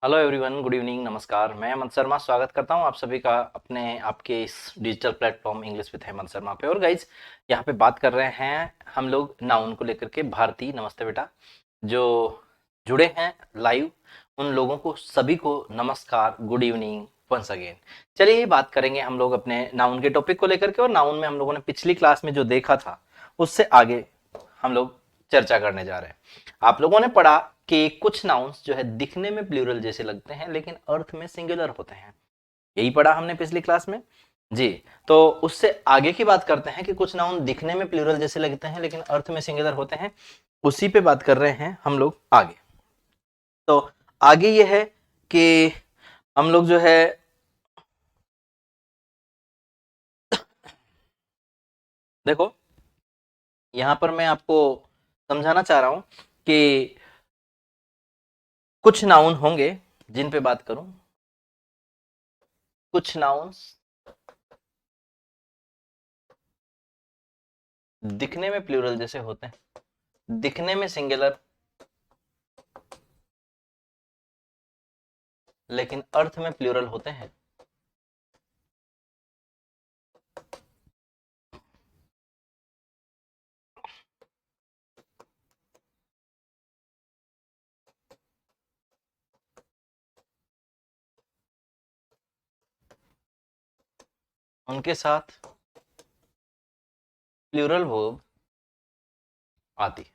Hello everyone, good evening, नमस्कार। मैं हेमंत शर्मा स्वागत करता हूं आप सभी का अपने आपके इस digital platform English with Hemant Sharma पे। और गाइज, यहां पे बात कर रहे हैं हम लोग नाउन को लेकर के। भारती, नमस्ते बेटा। जो जुड़े हैं लाइव, उन लोगों को सभी को नमस्कार, गुड इवनिंग वंस अगेन। चलिए बात करेंगे हम लोग अपने नाउन के टॉपिक को लेकर के। और नाउन में हम लोगों ने पिछली क्लास में जो देखा था उससे आगे हम लोग चर्चा करने जा रहे हैं। आप लोगों ने पढ़ा कि कुछ नाउन्स जो है दिखने में प्लूरल जैसे लगते हैं लेकिन अर्थ में सिंगुलर होते हैं। यही पढ़ा हमने पिछली क्लास में जी। तो उससे आगे की बात करते हैं कि कुछ नाउन दिखने में प्लूरल जैसे लगते हैं लेकिन अर्थ में सिंगुलर होते हैं। उसी पे बात कर रहे हैं हम लोग आगे। तो आगे ये है कि हम लोग जो है देखो, यहां पर मैं आपको समझाना चाह रहा हूं कि कुछ नाउन होंगे जिन पे बात करूं। कुछ नाउन्स दिखने में प्लूरल जैसे होते हैं, दिखने में सिंगुलर, लेकिन अर्थ में प्लूरल होते हैं। उनके साथ प्लूरल वर्ब आती है।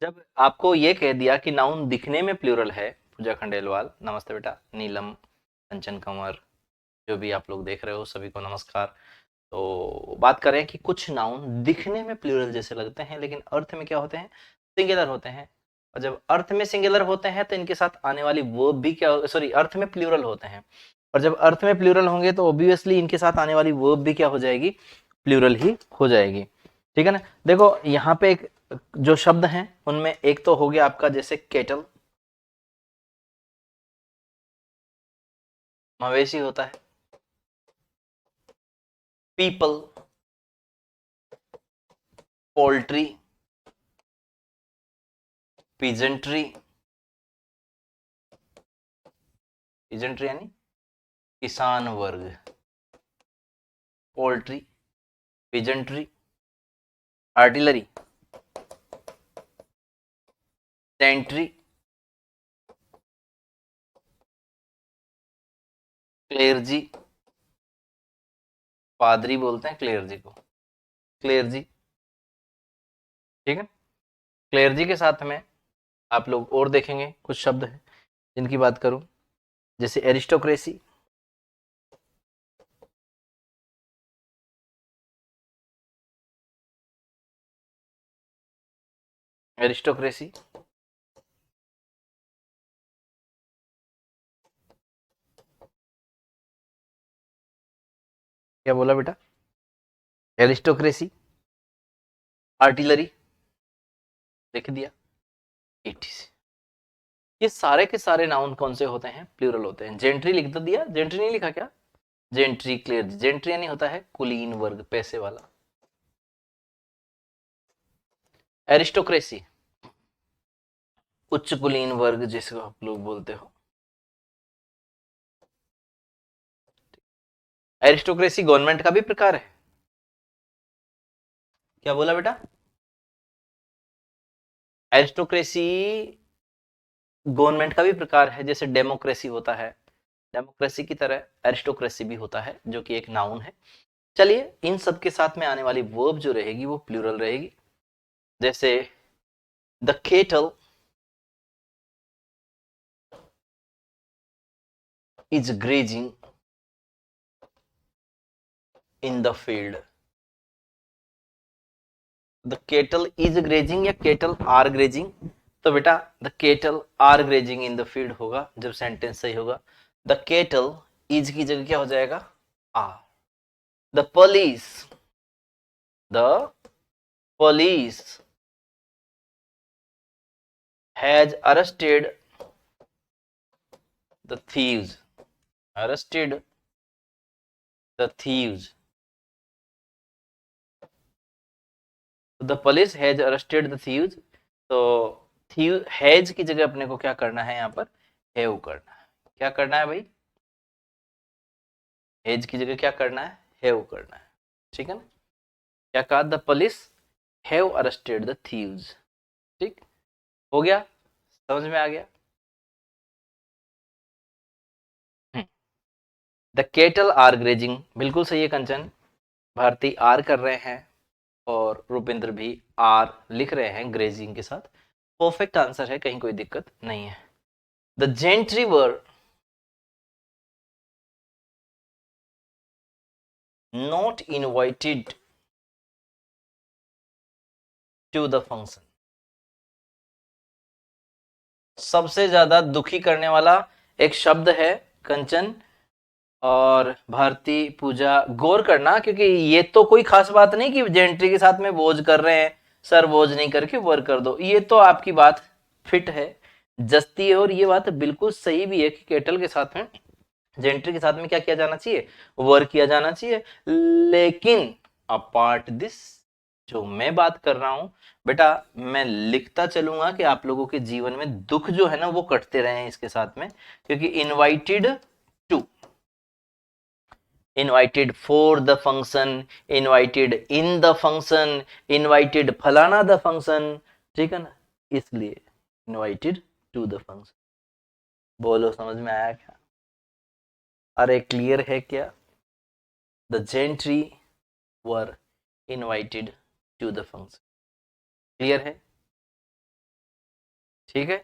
जब आपको ये कह दिया कि नाउन दिखने में प्लूरल है, पूजा खंडेलवाल नमस्ते बेटा, नीलम, कंचन कंवर, जो भी आप लोग देख रहे हो सभी को नमस्कार। तो बात करें कि कुछ नाउन दिखने में प्लूरल जैसे लगते हैं लेकिन अर्थ में क्या होते हैं, सिंगुलर होते हैं। और जब अर्थ में सिंगुलर होते हैं तो इनके साथ आने वाली वर्ब भी क्या, सॉरी, अर्थ में प्लूरल होते हैं। और जब अर्थ में प्लूरल होंगे तो ऑब्वियसली इनके साथ आने वाली वर्ब भी क्या हो जाएगी, प्लूरल ही हो जाएगी। ठीक है ना। देखो यहाँ पे एक जो शब्द हैं उनमें एक तो हो गया आपका जैसे केटल, मवेशी होता है। People, poultry, peasantry. पीजेंट्री यानी किसान वर्ग। Poultry, peasantry, artillery, sentry, clergy. पादरी बोलते हैं क्लेर्जी को, क्लेर्जी। ठीक है। क्लेर्जी के साथ में आप लोग और देखेंगे कुछ शब्द हैं जिनकी बात करूं, जैसे एरिस्टोक्रेसी। एरिस्टोक्रेसी, क्या बोला बेटा, एरिस्टोक्रेसी, आर्टिलरी, लिख दिया, एटीसी। ये सारे के सारे नाउन कौन से होते हैं, प्लूरल होते हैं। जेंट्री लिख तो दिया, जेंट्री नहीं लिखा क्या, जेंट्री, क्लियर। जेंट्री यानी होता है कुलीन वर्ग, पैसे वाला। एरिस्टोक्रेसी, उच्च कुलीन वर्ग जिसको आप लोग बोलते हो। एरिस्टोक्रेसी गवर्नमेंट का भी प्रकार है। क्या बोला बेटा, एरिस्टोक्रेसी गवर्नमेंट का भी प्रकार है, जैसे डेमोक्रेसी होता है। डेमोक्रेसी की तरह एरिस्टोक्रेसी भी होता है जो कि एक नाउन है। चलिए, इन सब के साथ में आने वाली वर्ब जो रहेगी वो प्लूरल रहेगी। जैसे the cattle is grazing in the field. The cattle is grazing या केटल आर ग्रेजिंग। तो बेटा the cattle are grazing in the field होगा जब सेंटेंस सही होगा। द केटल इज की जगह क्या हो जाएगा, are. The police, the police has arrested the thieves, arrested the thieves. The police has arrested the thieves. तो हैज की जगह अपने को क्या करना है, यहाँ पर हैव करना है। क्या करना है भाई, हैज की जगह क्या करना है, हैव करना है। ठीक है ना। क्या कहा, the police have arrested the thieves. ठीक हो गया, समझ में आ गया। द केटल आर ग्रेजिंग, बिल्कुल सही है कंचन। भारती आर कर रहे हैं और रुपेंद्र भी आर लिख रहे हैं ग्रेजिंग के साथ। परफेक्ट आंसर है, कहीं कोई दिक्कत नहीं है। The gentry were not invited to the function. सबसे ज्यादा दुखी करने वाला एक शब्द है कंचन और भारती पूजा, गौर करना, क्योंकि ये तो कोई खास बात नहीं कि जेंट्री के साथ में बोझ कर रहे हैं, सर बोझ नहीं करके वर कर दो, ये तो आपकी बात फिट है, जस्ती है, और ये बात बिल्कुल सही भी है कि केटल के साथ में, जेंट्री के साथ में क्या किया जाना चाहिए, वर किया जाना चाहिए। लेकिन अपार्ट दिस, जो मैं बात कर रहा हूं बेटा, मैं लिखता चलूंगा कि आप लोगों के जीवन में दुख जो है ना वो कटते रहे इसके साथ में, क्योंकि invited to, invited for the function, invited in the function, invited फलाना द फंक्शन, ठीक है ना, इसलिए इनवाइटेड टू द फंक्शन। बोलो समझ में आया क्या, अरे क्लियर है क्या। The gentry were invited to the function, clear है, ठीक है।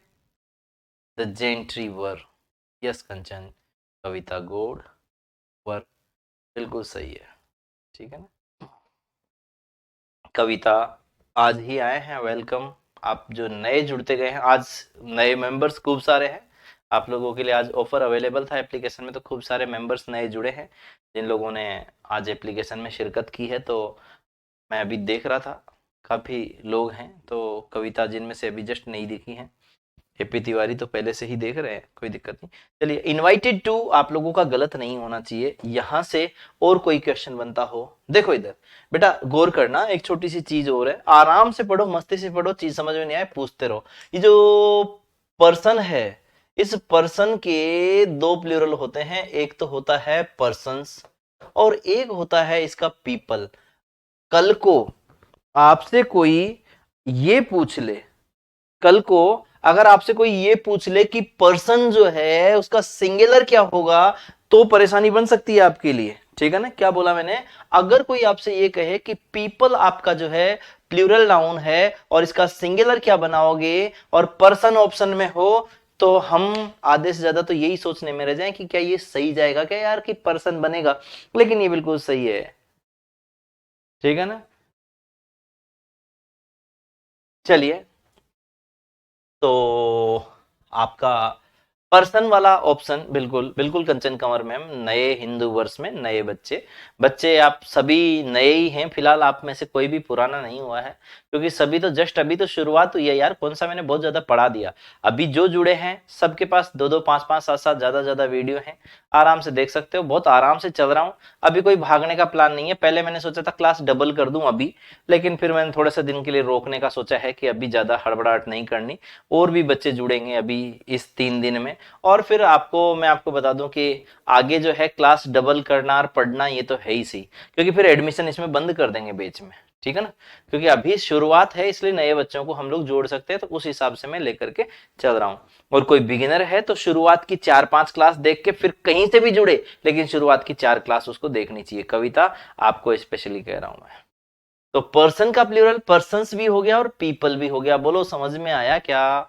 The gentry were, yes Kanchan, Kavita Gaur were, बिल्कुल सही है, ठीक है ना। कविता आज ही आए हैं, वेलकम। आप जो नए जुड़ते गए हैं, आज नए मेंबर्स खूब सारे हैं, आप लोगों के लिए आज ऑफर अवेलेबल था एप्लीकेशन में, तो खूब सारे मेंबर्स नए जुड़े हैं जिन लोगों ने आज एप्लीकेशन में शिरकत की है। तो मैं अभी देख रहा था, काफ़ी लोग हैं, तो कविता जिनमें से अभी जस्ट नहीं दिखी हैं, एपी तिवारी तो पहले से ही देख रहे हैं, कोई दिक्कत नहीं। चलिए, इनवाइटेड टू आप लोगों का गलत नहीं होना चाहिए, यहां से और कोई क्वेश्चन बनता हो, देखो इधर बेटा गौर करना, एक छोटी सी चीज और है, आराम से पढ़ो, मस्ती से पढ़ो, चीज समझ में नहीं आए पूछते रहो। ये जो पर्सन है, इस पर्सन के दो प्लूरल होते हैं, एक तो होता है पर्सन्स और एक होता है इसका पीपल। कल को आपसे कोई ये पूछ ले, कल को अगर आपसे कोई ये पूछ ले कि पर्सन जो है उसका सिंगुलर क्या होगा, तो परेशानी बन सकती है आपके लिए, ठीक है ना। क्या बोला मैंने, अगर कोई आपसे ये कहे कि पीपल आपका जो है प्लूरल नाउन है और इसका सिंगुलर क्या बनाओगे, और पर्सन ऑप्शन में हो, तो हम आधे से ज्यादा तो यही सोचने में रह जाएं कि क्या ये सही जाएगा क्या यार कि पर्सन बनेगा, लेकिन ये बिल्कुल सही है, ठीक है ना। चलिए, तो आपका पर्सन वाला ऑप्शन बिल्कुल बिल्कुल कंचन कंवर मैम, नए हिंदू वर्ष में नए बच्चे, बच्चे आप सभी नए ही हैं फिलहाल, आप में से कोई भी पुराना नहीं हुआ है, क्योंकि सभी तो जस्ट अभी तो शुरुआत हुई है यार, कौन सा मैंने बहुत ज्यादा पढ़ा दिया। अभी जो जुड़े हैं सबके पास दो दो पांच पांच सात सात ज्यादा ज्यादा वीडियो हैं, आराम से देख सकते हो, बहुत आराम से चल रहा हूँ। अभी कोई भागने का प्लान नहीं है, पहले मैंने सोचा था क्लास डबल कर दूं अभी, लेकिन फिर मैंने थोड़े से दिन के लिए रोकने का सोचा है कि अभी ज्यादा हड़बड़ाहट नहीं करनी, और भी बच्चे जुड़ेंगे अभी इस 3 दिन में, और फिर आपको मैं आपको बता दूं कि आगे जो है क्लास डबल करना और पढ़ना ये तो है ही सही, क्योंकि फिर एडमिशन इसमें बंद कर देंगे बीच में, ठीक है ना, क्योंकि अभी शुरुआत है, इसलिए नए बच्चों को हम लोग जोड़ सकते हैं, तो उस हिसाब से मैं लेकर के चल रहा हूं। और कोई बिगिनर है तो शुरुआत की 4-5 क्लास देख के फिर कहीं से भी जुड़े, लेकिन शुरुआत की 4 क्लास उसको देखनी चाहिए, कविता आपको स्पेशली कह रहा हूं मैं। तो पर्सन का प्लूरल पर्सन्स भी हो गया और पीपल भी हो गया, बोलो समझ में आया क्या,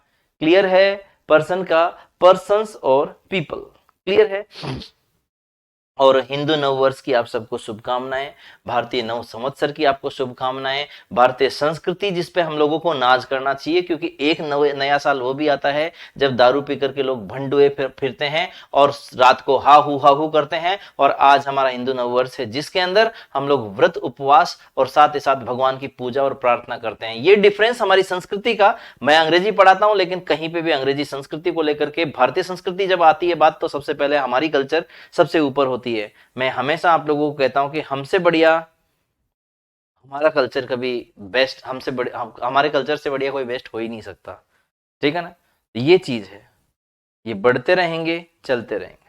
क्लियर है। पर्सन का पर्सन्स और पीपल, क्लियर है। और हिंदू नववर्ष की आप सबको शुभकामनाएं, भारतीय नव संवत्सर की आपको शुभकामनाएं, भारतीय संस्कृति जिस पे हम लोगों को नाज करना चाहिए, क्योंकि एक नया साल वो भी आता है जब दारू पी करके लोग भंडुए फिरते हैं और रात को हा हू करते हैं, और आज हमारा हिंदू नववर्ष है जिसके अंदर हम लोग व्रत उपवास और साथ ही साथ भगवान की पूजा और प्रार्थना करते हैं। ये डिफरेंस हमारी संस्कृति का, मैं अंग्रेजी पढ़ाता हूं लेकिन कहीं पे भी अंग्रेजी संस्कृति को लेकर के भारतीय संस्कृति जब आती है बात, तो सबसे पहले हमारी कल्चर सबसे ऊपर होती है। मैं हमेशा आप लोगों को कहता हूं कि हमसे बढ़िया हमारा कल्चर कभी बेस्ट, हमसे हमारे कल्चर से बढ़िया कोई बेस्ट हो ही नहीं सकता, ठीक है ना, ये चीज है, ये बढ़ते रहेंगे, चलते रहेंगे।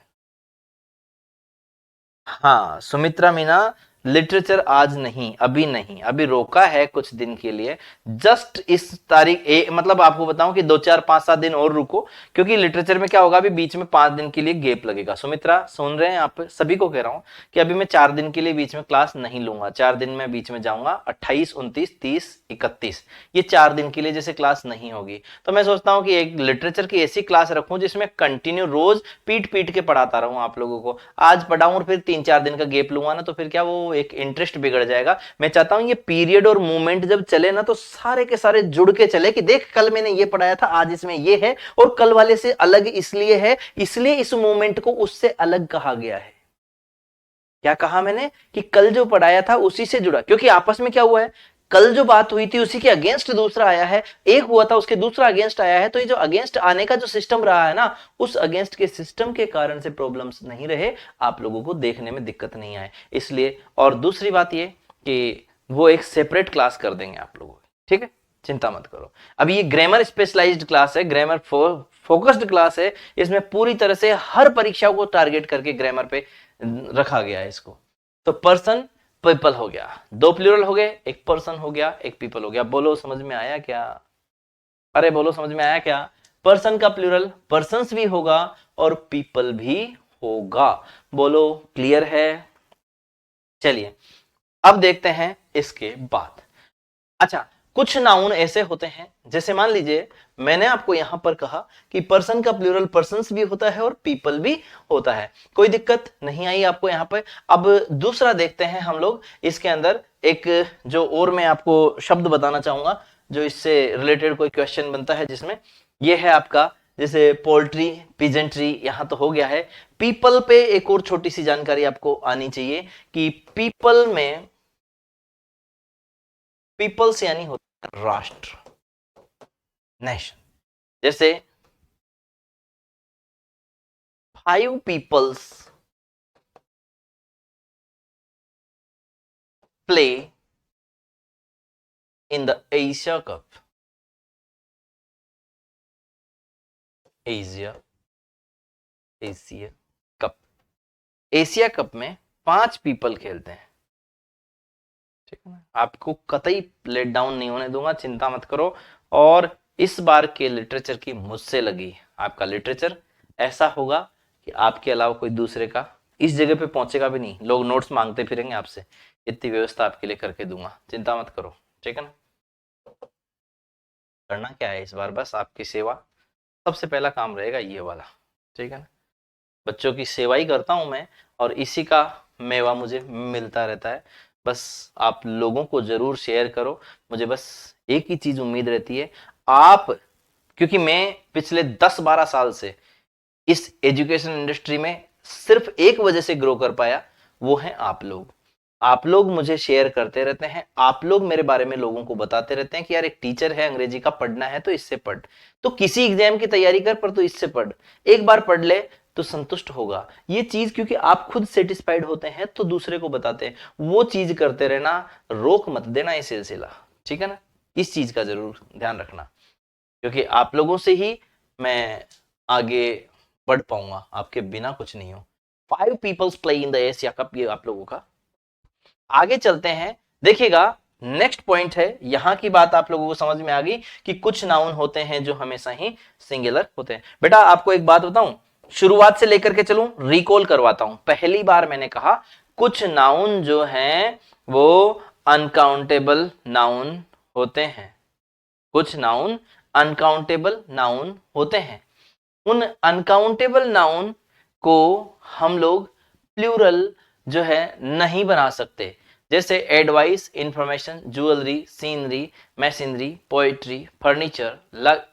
हाँ सुमित्रा मीना, लिटरेचर आज नहीं, अभी नहीं, अभी रोका है कुछ दिन के लिए। जस्ट इस तारीख मतलब आपको बताऊं कि 2 4 5 7 दिन और रुको, क्योंकि लिटरेचर में क्या होगा, अभी बीच में 5 दिन के लिए गैप लगेगा। सुमित्रा सुन रहे हैं आप, सभी को कह रहा हूं कि अभी मैं 4 दिन के लिए बीच में क्लास नहीं लूंगा। 4 दिन में बीच में जाऊंगा, 28 29 30 31, ये 4 दिन के लिए जैसे क्लास नहीं होगी। तो मैं सोचता हूं कि एक लिटरेचर की ऐसी क्लास रखूं जिसमें कंटिन्यू रोज पीट पीट के पढ़ाता रहूं आप लोगों को। आज पढ़ाऊं और फिर 3 4 दिन का गैप लूंगा ना, तो फिर क्या वो एक इंटरेस्ट बिगड़ जाएगा। मैं चाहता हूं ये पीरियड और मूवमेंट जब चले ना, तो सारे के सारे जुड़ के चले कि देख कल मैंने ये पढ़ाया था, आज इसमें ये है, और कल वाले से अलग इसलिए है, इसलिए इस मूवमेंट को उससे अलग कहा गया है। क्या कहा मैंने कि कल जो पढ़ाया था उसी से जुड़ा, क्योंकि आपस में क्या हुआ है, कल जो बात हुई थी उसी के अगेंस्ट दूसरा आया है, एक हुआ था उसके दूसरा अगेंस्ट आया है। तो ये जो अगेंस्ट आने का जो सिस्टम रहा है ना, उस अगेंस्ट के सिस्टम के कारण से प्रॉब्लम्स नहीं रहे, आप लोगों को देखने में दिक्कत नहीं आए इसलिए। और दूसरी बात ये कि वो एक सेपरेट क्लास कर देंगे आप लोगों को, ठीक है, चिंता मत करो। अभी ये ग्रामर स्पेशलाइज्ड क्लास है, ग्रामर फोकस्ड क्लास है। इसमें पूरी तरह से हर परीक्षा को टारगेट करके ग्रामर पे रखा गया है इसको। तो पर्सन पीपल हो गया, 2 प्लूरल हो गए, एक पर्सन हो गया, एक पीपल हो गया। बोलो समझ में आया क्या? अरे बोलो समझ में आया क्या? पर्सन का प्लूरल पर्सन्स भी होगा और पीपल भी होगा। बोलो क्लियर है? चलिए अब देखते हैं इसके बाद। अच्छा, कुछ नाउन ऐसे होते हैं, जैसे मान लीजिए मैंने आपको यहां पर कहा कि पर्सन का प्लूरल पर्सन्स भी होता है और पीपल भी होता है। कोई दिक्कत नहीं आई आपको यहां पर? अब दूसरा देखते हैं हम लोग इसके अंदर एक, जो और मैं आपको शब्द बताना चाहूंगा जो इससे रिलेटेड कोई क्वेश्चन बनता है, जिसमें यह है आपका, जैसे पोल्ट्री, पिजेंट्री, यहां तो हो गया है। पीपल पे एक और छोटी सी जानकारी आपको आनी चाहिए कि पीपल में, पीपल्स यानी होता है राष्ट्र, नेशन। जैसे 5 peoples play in the Asia Cup. Asia, Asia Cup, Asia Cup में 5 पीपल खेलते हैं, ठीक है ना। आपको कतई लेट डाउन नहीं होने दूंगा, चिंता मत करो। और इस बार के लिटरेचर की मुझसे लगी, आपका लिटरेचर ऐसा होगा कि आपके अलावा कोई दूसरे का इस जगह पे पहुंचेगा भी नहीं। लोग नोट्स मांगते फिरेंगे आपसे, इतनी व्यवस्था आपके लिए करके दूंगा, चिंता मत करो, ठीक है ना। करना क्या है इस बार, बस आपकी सेवा, सबसे पहला काम रहेगा ये वाला, ठीक है ना। बच्चों की सेवा ही करता हूं मैं, और इसी का मेवा मुझे मिलता रहता है। बस आप लोगों को जरूर शेयर करो। मुझे बस एक ही चीज उम्मीद रहती है, आप, क्योंकि मैं पिछले 10 12 साल से इस एजुकेशन इंडस्ट्री में सिर्फ एक वजह से ग्रो कर पाया, वो है आप लोग। आप लोग मुझे शेयर करते रहते हैं, आप लोग मेरे बारे में लोगों को बताते रहते हैं कि यार एक टीचर है, अंग्रेजी का पढ़ना है तो इससे पढ़, तो किसी एग्जाम की तैयारी कर पर तो इससे पढ़, एक बार पढ़ ले तो संतुष्ट होगा। ये चीज क्योंकि आप खुद सेटिस्फाइड होते हैं तो दूसरे को बताते हैं, वो चीज करते रहना, रोक मत देना ये सिलसिला, ठीक है ना। इस चीज का जरूर ध्यान रखना, क्योंकि आप लोगों से ही मैं आगे बढ़ पाऊंगा, आपके बिना कुछ नहीं हो। 5 peoples play in the Asia Cup, ये आप लोगों का। आगे चलते हैं, देखिएगा नेक्स्ट पॉइंट है, यहां की बात आप लोगों को समझ में आ गई कि कुछ नाउन होते हैं जो हमेशा ही सिंगुलर होते हैं। बेटा आपको एक बात बताऊं, शुरुआत से लेकर के चलूं, रिकॉल करवाता हूं। पहली बार मैंने कहा कुछ नाउन जो हैं वो अनकाउंटेबल नाउन होते हैं, कुछ नाउन अनकाउंटेबल नाउन होते हैं। उन अनकाउंटेबल नाउन को हम लोग प्लूरल जो है नहीं बना सकते, जैसे advice, information, jewellery, scenery, machinery, poetry, furniture,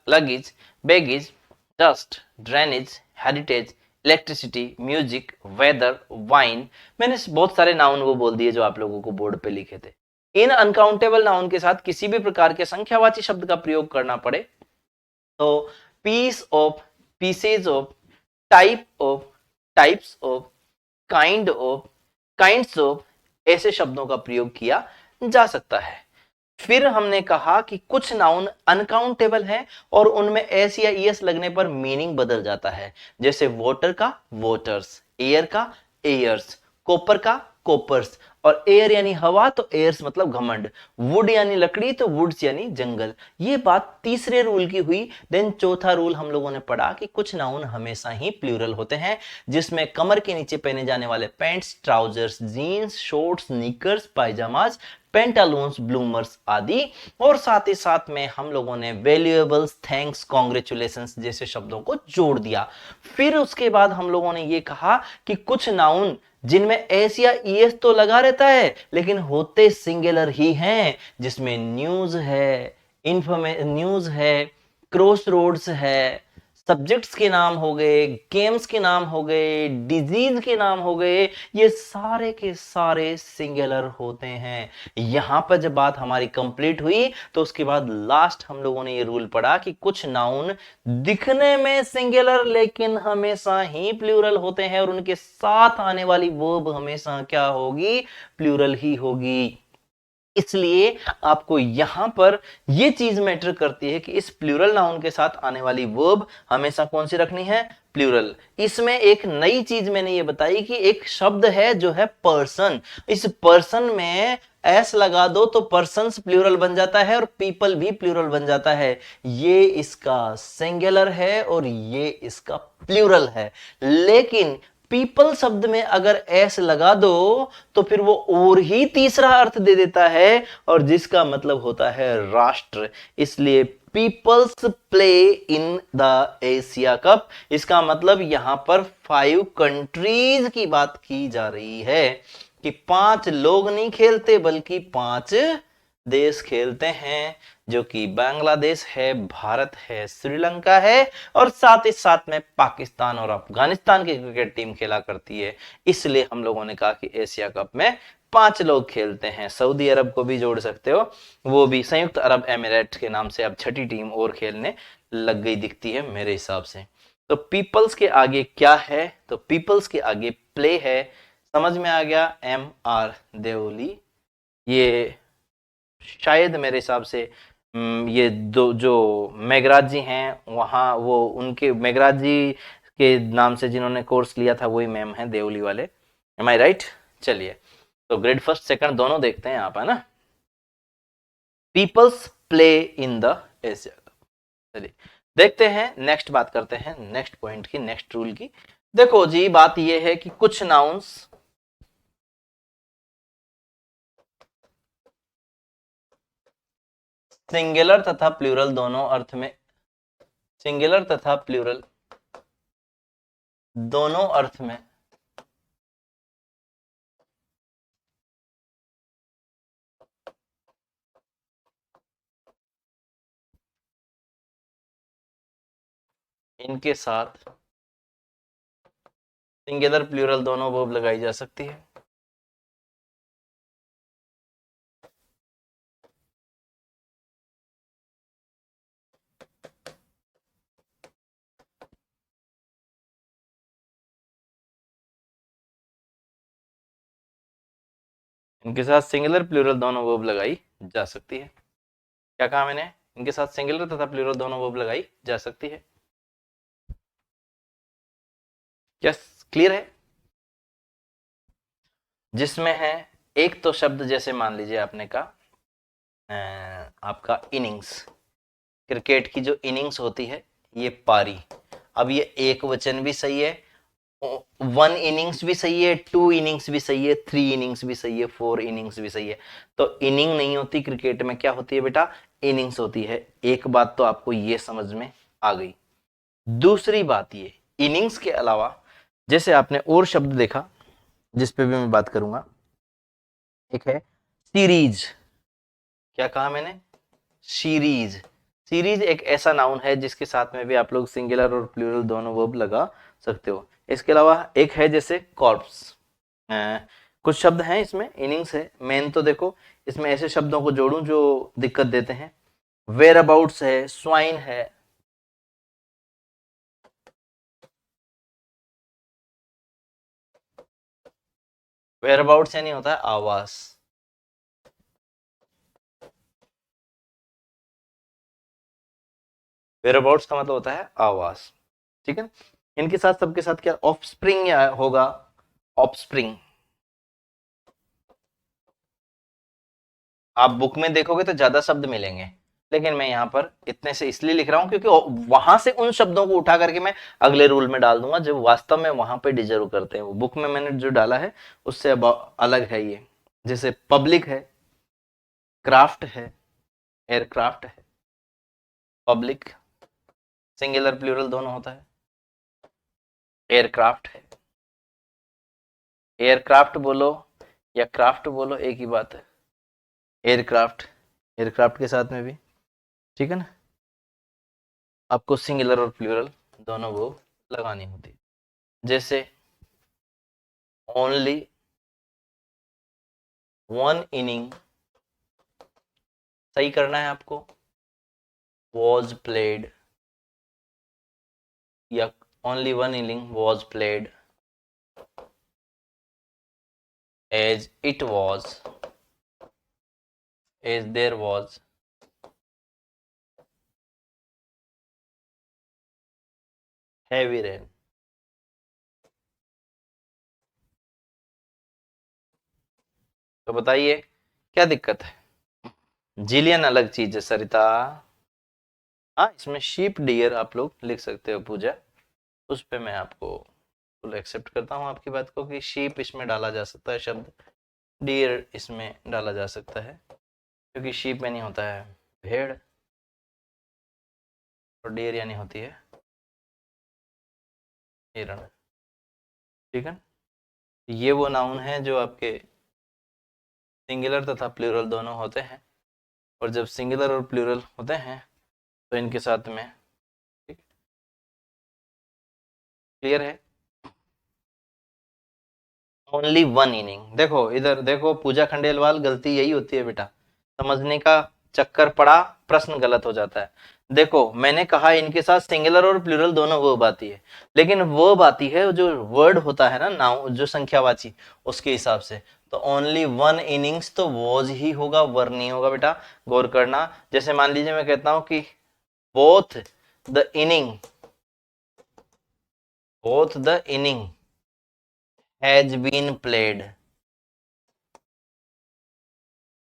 luggage, baggage, dust, drainage, heritage, electricity, music, weather, wine. मैंने बहुत सारे नाउन वो बोल दिए जो आप लोगों को बोर्ड पे लिखे थे। इन अनकाउंटेबल नाउन के साथ किसी भी प्रकार के संख्यावाची शब्द का प्रयोग करना पड़े तो piece of, pieces of, type of, types of, kind of, kinds of, ऐसे शब्दों का प्रयोग किया जा सकता है। फिर हमने कहा कि कुछ नाउन अनकाउंटेबल है और उनमें एस या ईएस लगने पर मीनिंग बदल जाता है, जैसे वोटर का वोटर्स, एयर का एयर्स, कॉपर का कॉपर्स, और एयर यानी हवा तो एयर्स मतलब घमंड, वुड यानी लकड़ी तो वुड्स यानी जंगल। ये बात तीसरे रूल की हुई। देन चौथा रूल हम लोगों ने पढ़ा कि कुछ नाउन हमेशा ही प्लूरल होते हैं, जिसमें कमर के नीचे पहने जाने वाले pants, trousers, jeans, shorts, knickers, pyjamas, pantaloons, bloomers आदि, और साथ ही साथ में हम लोगों ने वैल्यूएबल्स, थैंक्स, कॉन्ग्रेचुलेशंस जैसे शब्दों को जोड़ दिया। फिर उसके बाद हम लोगों ने ये कहा कि कुछ नाउन जिनमें एस या ईएस तो लगा रहता है लेकिन होते सिंगुलर ही हैं, जिसमें न्यूज है, न्यूज है, क्रॉस रोड्स है, सब्जेक्ट्स के नाम हो गए, गेम्स के नाम हो गए, डिजीज के नाम हो गए, ये सारे के सारे सिंगुलर होते हैं। यहां पर जब बात हमारी कंप्लीट हुई तो उसके बाद लास्ट हम लोगों ने ये रूल पढ़ा कि कुछ नाउन दिखने में सिंगुलर लेकिन हमेशा ही प्लूरल होते हैं और उनके साथ आने वाली वर्ब हमेशा क्या होगी, प्लूरल ही होगी। इसलिए आपको यहां पर यह चीज मैटर करती है कि इस प्लूरल नाउन के साथ आने वाली वर्ब हमेशा कौन सी रखनी है, प्लूरल। इसमें एक नई चीज मैंने ये बताई कि एक शब्द है जो है पर्सन, इस पर्सन में एस लगा दो तो पर्सन्स प्लूरल बन जाता है और पीपल भी प्लूरल बन जाता है। ये इसका सिंगुलर है और ये इसका प्लूरल है। लेकिन पीपल शब्द में अगर एस लगा दो तो फिर वो और ही तीसरा अर्थ दे देता है और जिसका मतलब होता है राष्ट्र। इसलिए peoples play in the Asia Cup, इसका मतलब यहां पर 5 कंट्रीज की बात की जा रही है कि 5 लोग नहीं खेलते बल्कि 5 देश खेलते हैं, जो कि बांग्लादेश है, भारत है, श्रीलंका है, और साथ ही साथ में पाकिस्तान और अफगानिस्तान की क्रिकेट टीम खेला करती है। इसलिए हम लोगों ने कहा कि एशिया कप में 5 लोग खेलते हैं। सऊदी अरब को भी जोड़ सकते हो, वो भी संयुक्त अरब एमिरेट के नाम से अब छठी टीम और खेलने लग गई दिखती है मेरे हिसाब से। तो पीपल्स के आगे क्या है, तो पीपल्स के आगे प्ले है। समझ में आ गया, एम आर देओली। ये शायद मेरे हिसाब से ये दो जो मेघराज जी हैं वहाँ, वो उनके मेघराज जी के नाम से जिन्होंने कोर्स लिया था वही मैम है देवली वाले। एम आई राइट? चलिए, तो ग्रेड फर्स्ट सेकंड दोनों देखते हैं आप, है ना। Peoples play in the Asia Cup. चलिए देखते हैं, नेक्स्ट बात करते हैं नेक्स्ट पॉइंट की, नेक्स्ट रूल की। देखो जी, बात यह है कि कुछ नाउन्स सिंगुलर तथा प्लूरल दोनों अर्थ में, सिंगुलर तथा प्लूरल दोनों अर्थ में इनके साथ सिंगुलर प्लूरल दोनों वर्ब लगाई जा सकती है। इनके साथ सिंगुलर प्लूरल दोनों वर्ब लगाई जा सकती है। क्या कहा मैंने? इनके साथ सिंगुलर तथा प्लूरल दोनों वर्ब लगाई जा सकती है। क्या क्लियर है? जिसमें है एक तो शब्द, जैसे मान लीजिए आपने कहा आपका इनिंग्स, क्रिकेट की जो इनिंग्स होती है ये पारी। अब ये एक वचन भी सही है, 1 इनिंग्स भी सही है, 2 इनिंग्स भी सही है, 3 इनिंग्स भी सही है, 4 इनिंग्स भी सही है। तो इनिंग नहीं होती क्रिकेट में, क्या होती है बेटा? इनिंग्स होती है। एक बात तो आपको ये समझ में आ गई। दूसरी बात ये, इनिंग्स के अलावा जैसे आपने और शब्द देखा जिस पे भी मैं बात करूंगा, एक है सीरीज। क्या कहा मैंने? सीरीज। सीरीज एक ऐसा नाउन है जिसके साथ में भी आप लोग सिंगुलर और प्लूरल दोनों वर्ब लगा सकते हो। इसके अलावा एक है जैसे कॉर्प्स। कुछ शब्द हैं इसमें, इनिंग्स है मेन, तो देखो इसमें ऐसे शब्दों को जोड़ूं जो दिक्कत देते हैं। वेयर अबाउट्स है, स्वाइन है। वेयर अबाउट्स यानी होता है आवास। वेयरअबाउट्स का मतलब होता है आवास, ठीक है। इनके साथ सबके साथ क्या ऑफस्प्रिंग होगा, ऑफस्प्रिंग। आप बुक में देखोगे तो ज्यादा शब्द मिलेंगे, लेकिन मैं यहाँ पर इतने से इसलिए लिख रहा हूँ क्योंकि वहां से उन शब्दों को उठा करके मैं अगले रूल में डाल दूंगा जो वास्तव में वहां पे डिजर्व करते हैं। वो बुक में मैंने जो डाला है उससे अब अलग है ये। जैसे पब्लिक है, क्राफ्ट है, एयरक्राफ्ट है। पब्लिक सिंगुलर प्लूरल दोनों होता है। एयरक्राफ्ट है, एयरक्राफ्ट बोलो या क्राफ्ट बोलो एक ही बात है। एयरक्राफ्ट, एयरक्राफ्ट के साथ में भी, ठीक है ना, आपको सिंगुलर और प्लूरल दोनों वो लगानी होती है। जैसे ओनली वन इनिंग, सही करना है आपको, वॉज प्लेड, या only one inning was played as it was, as there was heavy rain. तो बताइए क्या दिक्कत है? जिलियन अलग चीज है सरिता। हाँ, इसमें शीप डियर आप लोग लिख सकते हो पूजा, उस पे मैं आपको फुल एक्सेप्ट करता हूँ आपकी बात को कि शीप इसमें डाला जा सकता है शब्द, डियर इसमें डाला जा सकता है, क्योंकि शीप में नहीं होता है भेड़, और डियर यानी होती है हिरण, ठीक है। ये वो नाउन है जो आपके सिंगुलर तथा प्लूरल दोनों होते हैं, और जब सिंगुलर और प्लूरल होते हैं तो इनके साथ में, ठीक, क्लियर है। ओनली वन इनिंग, देखो इधर देखो पूजा खंडेलवाल, गलती यही होती है बेटा, समझने का चक्कर पड़ा, प्रश्न गलत हो जाता है। देखो मैंने कहा इनके साथ सिंगुलर और प्लूरल दोनों वर्ब आती है, लेकिन वर्ब आती है जो वर्ड होता है ना नाउन जो संख्यावाची, उसके हिसाब से। तो ओनली वन इनिंग्स तो वॉज ही होगा, वर नहीं होगा बेटा, गौर करना। जैसे मान लीजिए मैं कहता हूं कि both the inning, both the inning has been played,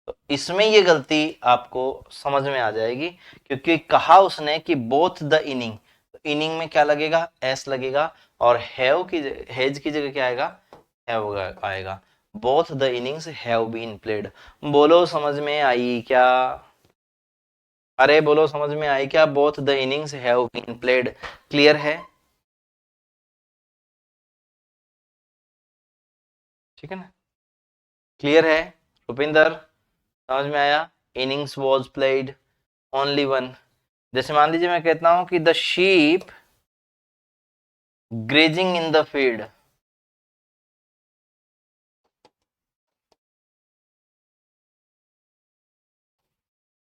तो इसमें ये गलती आपको समझ में आ जाएगी, क्योंकि कहा उसने कि बोथ द इनिंग, तो इनिंग में क्या लगेगा, एस लगेगा, और हैव की हैज की जगह क्या आएगा, हैव आएगा। Both the innings have been played. बोलो समझ में आई क्या? अरे बोलो समझ में आई क्या? Both the innings have been played, clear है? ठीक है ना, क्लियर है रुपिंदर, समझ में आया? Innings was played, only one. जैसे मान लीजिए मैं कहता हूं कि the sheep grazing in the field,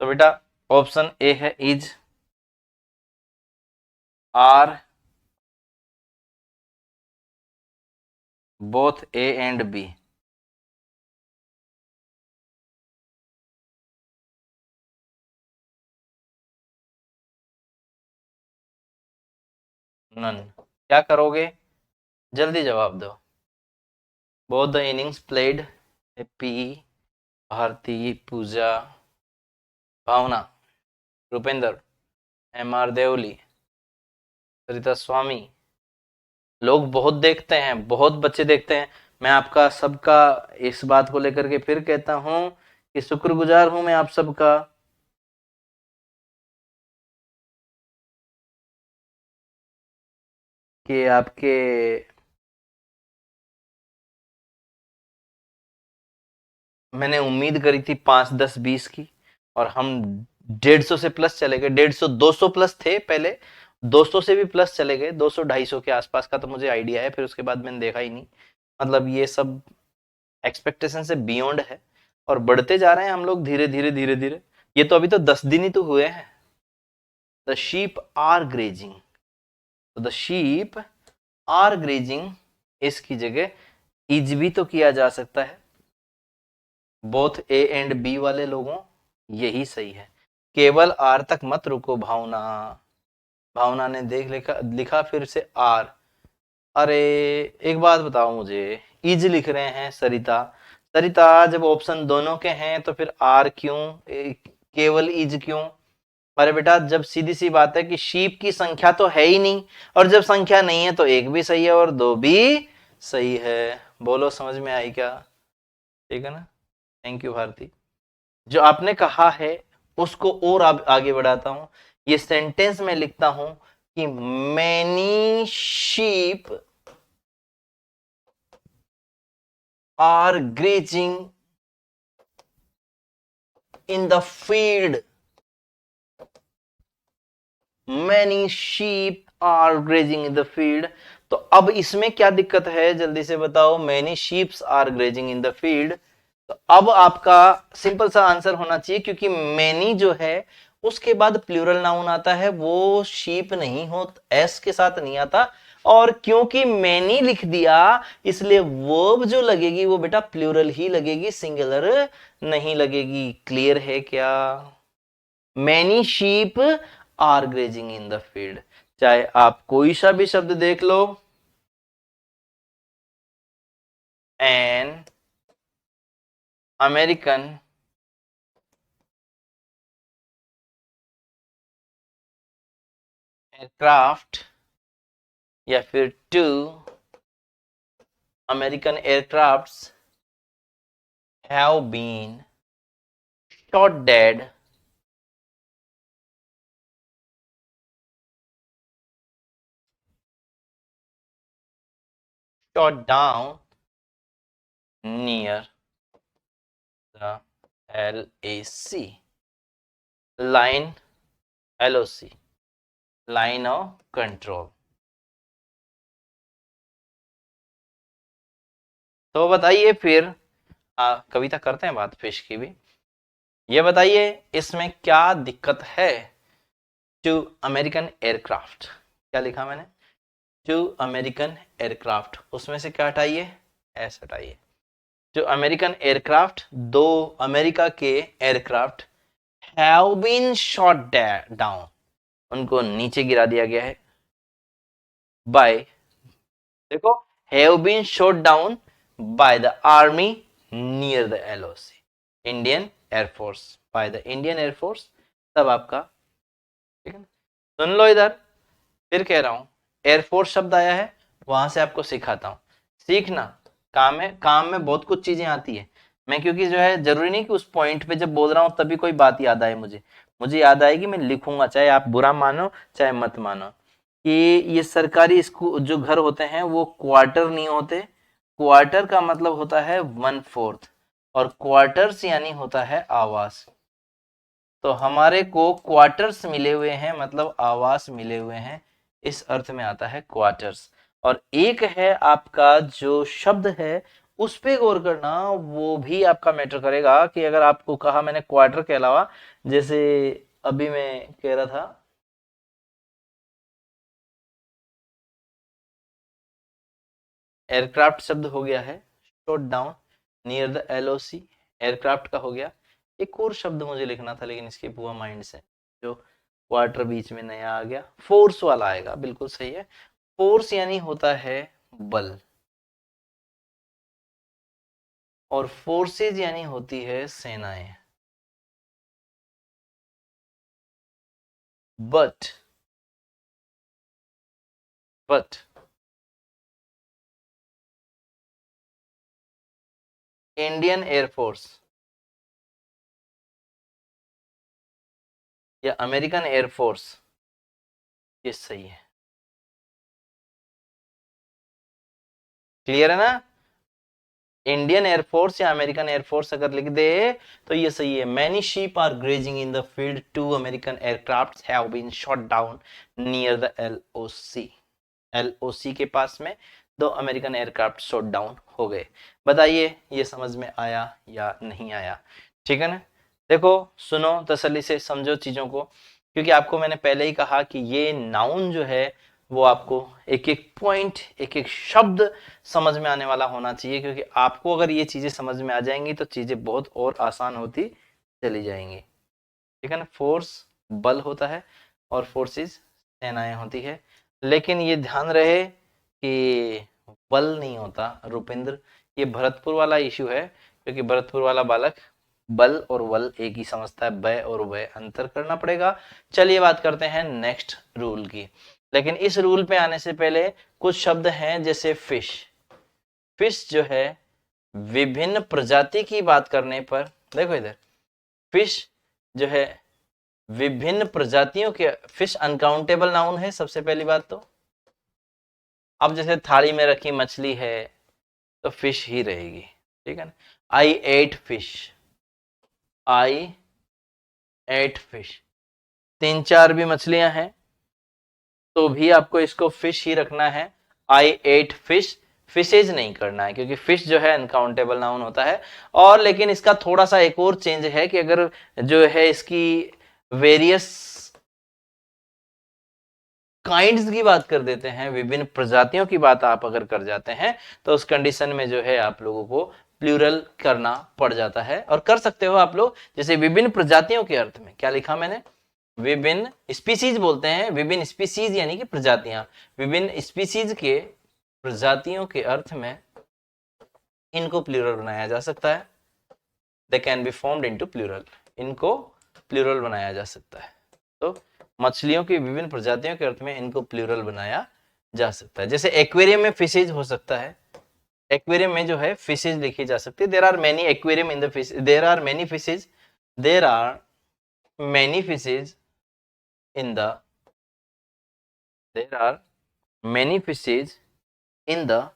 तो बेटा ऑप्शन ए है is, or, both A and B. None, क्या करोगे, जल्दी जवाब दो। Both the innings played, Happy, Bharti, Puja, Bhavna, Rupendra, M R Devli, Sarita Swami. लोग बहुत देखते हैं, बहुत बच्चे देखते हैं। मैं आपका सबका इस बात को लेकर के फिर कहता हूं कि शुक्रगुजार हूं मैं आप सबका, कि आपके, मैंने उम्मीद करी थी 5, 10, 20 की, और हम 150 से प्लस चले गए, 150, 200 प्लस थे पहले, 200 से भी प्लस चले गए, 200, 250 के आसपास का तो मुझे आइडिया है, फिर उसके बाद मैंने देखा ही नहीं। मतलब ये सब एक्सपेक्टेशन से बियॉन्ड है, और बढ़ते जा रहे हैं हम लोग धीरे धीरे धीरे धीरे। ये तो अभी तो 10 दिन ही तो हुए हैं। द शीप आर ग्रेजिंग, तो द शीप आर ग्रेजिंग, इसकी जगह इज भी तो किया जा सकता है। बोथ ए एंड बी वाले लोगों, यही सही है, केवल आर तक मत रुको भावना। भावना ने देख लिखा फिर से आर। अरे एक बात बताओ मुझे, इज लिख रहे हैं सरिता। सरिता जब ऑप्शन दोनों के हैं तो फिर आर क्यों, केवल इज क्यों? अरे बेटा जब सीधी सी बात है कि शीप की संख्या तो है ही नहीं, और जब संख्या नहीं है तो एक भी सही है और दो भी सही है। बोलो समझ में आई क्या? ठीक है ना? Thank you Bharti. जो आपने कहा है उसको और आगे बढ़ाता हूं। ये सेंटेंस में लिखता हूं कि many sheep are grazing in the field. Many sheep are grazing in the field. तो अब इसमें क्या दिक्कत है जल्दी से बताओ। Many sheeps are grazing in the field, तो अब आपका सिंपल सा आंसर होना चाहिए, क्योंकि मैनी जो है उसके बाद प्लूरल नाउन आता है, वो शीप नहीं हो, एस के साथ नहीं आता। और क्योंकि मैनी लिख दिया इसलिए वर्ब जो लगेगी वो बेटा प्लूरल ही लगेगी, सिंगुलर नहीं लगेगी। क्लियर है क्या? Many sheep are grazing in the field. चाहे आप कोई सा भी शब्द देख लो, एन अमेरिकन एयरक्राफ्ट या फिर two American aircrafts have been shot dead shot down near the LAC line, LOC line of control। तो बताइए फिर, कविता करते हैं बात फिश की भी। ये बताइए इसमें क्या दिक्कत है? टू अमेरिकन एयरक्राफ्ट, क्या लिखा मैंने? टू अमेरिकन एयरक्राफ्ट, उसमें से क्या हटाइए? एस हटाइए। जो अमेरिकन एयरक्राफ्ट, दो अमेरिका के aircraft have been shot down, उनको नीचे गिरा दिया गया है। बाय, देखो, have been shot down by the army near the LOC, Indian air force, by the Indian air force. तब आपका, ठीक है ना? सुन लो इधर, फिर कह रहा हूं, एयरफोर्स शब्द आया है, वहां से आपको सिखाता हूं, सीखना। काम है, काम में बहुत कुछ चीजें आती है। मैं क्योंकि जो है जरूरी नहीं कि उस पॉइंट पे जब बोल रहा हूं तभी कोई बात याद आए मुझे, मुझे याद आएगी, मैं लिखूंगा, चाहे आप बुरा मानो चाहे मत मानो। कि ये सरकारी स्कूल जो घर होते हैं वो क्वार्टर नहीं होते। क्वार्टर का मतलब होता है 1/4, और क्वार्टर्स यानी होता है आवास। तो हमारे को क्वार्टर्स मिले हुए हैं, मतलब आवास मिले हुए हैं, इस अर्थ में आता है क्वार्टर्स। और एक है आपका जो शब्द है उस पे गौर करना, वो भी आपका मैटर करेगा। कि अगर आपको कहा मैंने क्वार्टर के अलावा, जैसे अभी मैं कह रहा था, एयरक्राफ्ट शब्द हो गया है shot down near the LOC, aircraft का हो गया। एक और शब्द मुझे लिखना था लेकिन इसके हुआ माइंड से, जो क्वार्टर बीच में नया आ गया, फोर्स वाला आएगा, बिल्कुल सही है। फोर्स यानी होता है बल, और फोर्सेज यानी होती है सेनाएं। बट बट इंडियन एयरफोर्स या अमेरिकन एयरफोर्स, ये सही है। क्लियर है ना? इंडियन एयरफोर्स या अमेरिकन एयरफोर्स अगर लिख दे तो ये सही है। Many sheep are grazing in the field, two American aircraft have been shot down near the LOC, LOC के पास में दो अमेरिकन एयरक्राफ्ट शॉट डाउन हो गए। बताइए ये समझ में आया या नहीं आया? ठीक है ना? देखो, सुनो, तसल्ली से समझो चीजों को, क्योंकि आपको मैंने पहले ही कहा कि ये नाउन जो है वो आपको एक एक पॉइंट, एक एक शब्द समझ में आने वाला होना चाहिए। क्योंकि आपको अगर ये चीजें समझ में आ जाएंगी तो चीजें बहुत और आसान होती चली जाएंगी। ठीक है ना? फोर्स बल होता है और फोर्सेस सेनाएं होती है, लेकिन ये ध्यान रहे कि बल नहीं होता रुपेंद्र, ये भरतपुर वाला इश्यू है, क्योंकि भरतपुर वाला बालक बल और वल एक ही समझता है, ब और व अंतर करना पड़ेगा। चलिए बात करते हैं नेक्स्ट रूल की। लेकिन इस रूल पे आने से पहले कुछ शब्द हैं, जैसे फिश। फिश जो है विभिन्न प्रजाति की बात करने पर, देखो इधर, फिश जो है विभिन्न प्रजातियों के, फिश अनकाउंटेबल नाउन है सबसे पहली बात तो। अब जैसे थाली में रखी मछली है तो फिश ही रहेगी, ठीक है ना। आई एट फिश, आई एट फिश, तीन चार भी मछलियां हैं तो भी आपको इसको फिश ही रखना है, आई एट फिश, फिशेज नहीं करना है, क्योंकि फिश जो है अनकाउंटेबल नाउन होता है। और लेकिन इसका थोड़ा सा एक और चेंज है कि अगर जो है इसकी वेरियस काइंड्स की बात कर देते हैं, विभिन्न प्रजातियों की बात आप अगर कर जाते हैं, तो उस कंडीशन में जो है आप लोगों को प्लूरल करना पड़ जाता है। और कर सकते हो आप लोग, जैसे विभिन्न प्रजातियों के अर्थ में क्या लिखा मैंने, विभिन्न स्पीसीज बोलते हैं, विभिन्न स्पीसीज यानी कि प्रजातियां, विभिन्न स्पीसीज के प्रजातियों के अर्थ में इनको प्लूरल बनाया जा सकता है। They can be formed into plural, इनको प्लूरल बनाया जा सकता है। तो मछलियों की विभिन्न प्रजातियों के अर्थ में इनको प्लूरल बनाया जा सकता है। जैसे एक्वेरियम में फिशेज हो सकता है, एक्वेरियम में जो है फिशेज लिखी जा सकती है। There are many aquarium in the fish, there are many fishes, there are many fishes in the, there are many fishes in the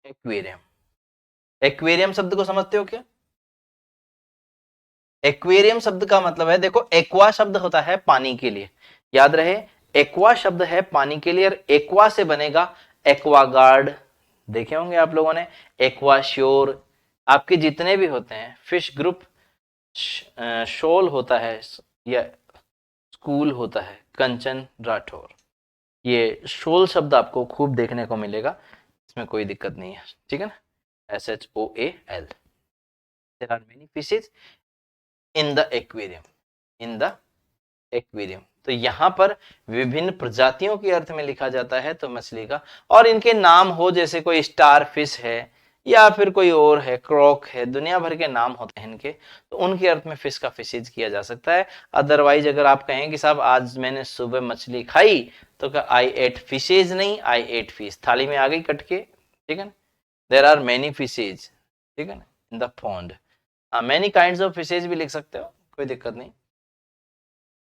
aquarium. Aquarium शब्द को समझते हो क्या? एक्वेरियम शब्द का मतलब है, देखो एक्वा शब्द होता है पानी के लिए, याद रहे एक्वा शब्द है पानी के लिए, और एक्वा से बनेगा एक्वागार्ड, देखे होंगे आप लोगों ने, एक्वा श्योर, आपके जितने भी होते हैं फिश ग्रुप, शोल होता है या स्कूल होता है, कंचन राठौर, ये शोल शब्द आपको खूब देखने को मिलेगा, इसमें कोई दिक्कत नहीं है, ठीक है ना, SHOAL। There are many fishes in the aquarium, in the aquarium. तो यहां पर विभिन्न प्रजातियों के अर्थ में लिखा जाता है तो मछली का, और इनके नाम हो, जैसे कोई स्टार फिश है या फिर कोई और है, क्रॉक है, दुनिया भर के नाम होते हैं इनके, तो उनके अर्थ में फिश का फिशेज किया जा सकता है। अदरवाइज अगर आप कहें कि साहब आज मैंने सुबह मछली खाई, तो क्या आई एट फिशेज नहीं, आई एट फिश, थाली में आ गई कट के, ठीक है ना। देयर आर मेनी फिशेज, ठीक है ना, in the pond, many kinds of fishes भी लिख सकते हो, कोई दिक्कत नहीं।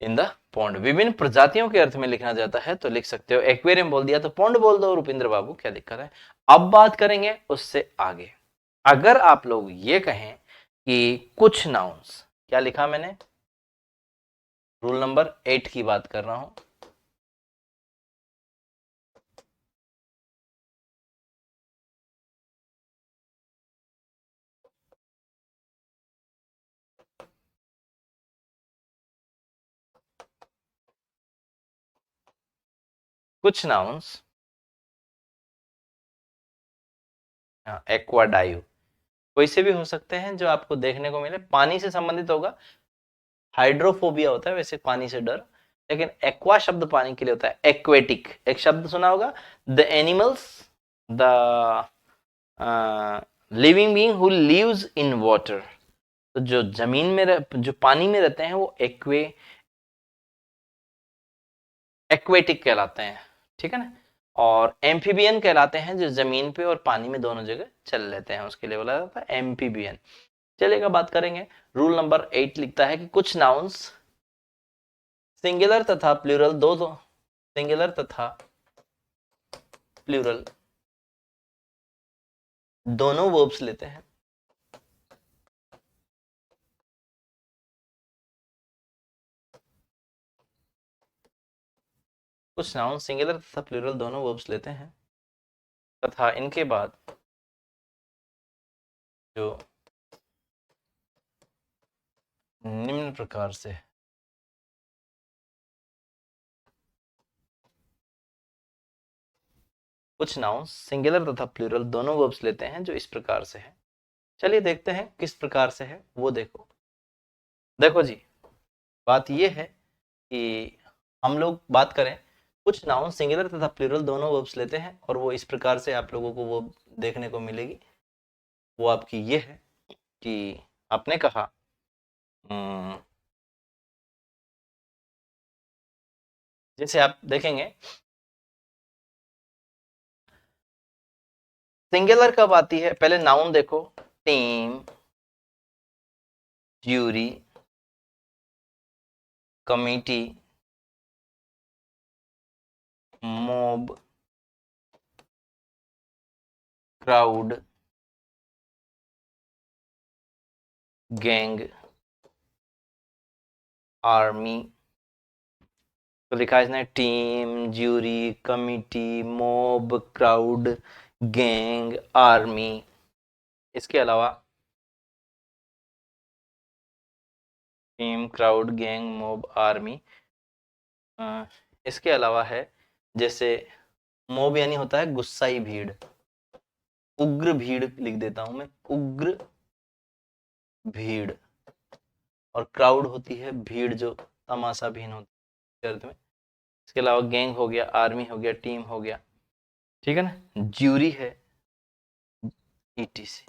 इन द पॉन्ड विभिन्न प्रजातियों के अर्थ में लिखना जाता है तो लिख सकते हो, एक्वेरियम बोल दिया तो पॉन्ड बोल दो रुपिंदर बाबू, क्या दिक्कत है। अब बात करेंगे उससे आगे, अगर आप लोग ये कहें कि कुछ नाउन्स, क्या लिखा मैंने, रूल नंबर 8 की बात कर रहा हूं, कुछ नाउन्स, एक्वाडाइव, कोई से भी हो सकते हैं जो आपको देखने को मिले, पानी से संबंधित होगा, हाइड्रोफोबिया होता है वैसे पानी से डर, लेकिन एक्वा शब्द पानी के लिए होता है। एक्वेटिक एक शब्द सुना होगा, the animals, the living being who lives in water, तो जो जमीन में जो पानी में रहते हैं वो एक्वेटिक कहलाते हैं, ठीक है ना। और एम्फीबियन कहलाते हैं जो जमीन पे और पानी में दोनों जगह चल लेते हैं, उसके लिए बोला जाता है एम्फीबियन। चलिएगा बात करेंगे, रूल नंबर 8 लिखता है कि कुछ नाउन्स सिंगुलर तथा प्लूरल, दो सिंगुलर तथा प्लूरल दोनों वर्ब्स लेते हैं, कुछ नाउन सिंगुलर तथा प्लूरल दोनों वर्ब्स लेते हैं, तथा इनके बाद जो निम्न प्रकार से कुछ नाउन सिंगुलर तथा प्लूरल दोनों वर्ब्स लेते हैं जो इस प्रकार से है। चलिए देखते हैं किस प्रकार से है वो, देखो देखो जी, बात ये है कि हम लोग बात करें कुछ नाउन सिंगुलर तथा प्लूरल दोनों वर्ब्स लेते हैं और वो इस प्रकार से आप लोगों को वो देखने को मिलेगी। वो आपकी ये है कि आपने कहा जैसे आप देखेंगे सिंगुलर कब आती है, पहले नाउन देखो, team, jury, committee, mob, crowd, gang, army. तो लिखा है इसने team, jury, committee, mob, crowd, gang, army. इसके अलावा team, crowd, gang, mob, army. इसके अलावा है जैसे मोब यानी होता है गुस्साई भीड़, उग्र भीड़ लिख देता हूं मैं, उग्र भीड़। और क्राउड होती है भीड़ जो तमाशा भीन होती है अर्थ में। इसके अलावा गैंग हो गया, आर्मी हो गया, टीम हो गया, ठीक है ना, ज्यूरी है, ईटीसी।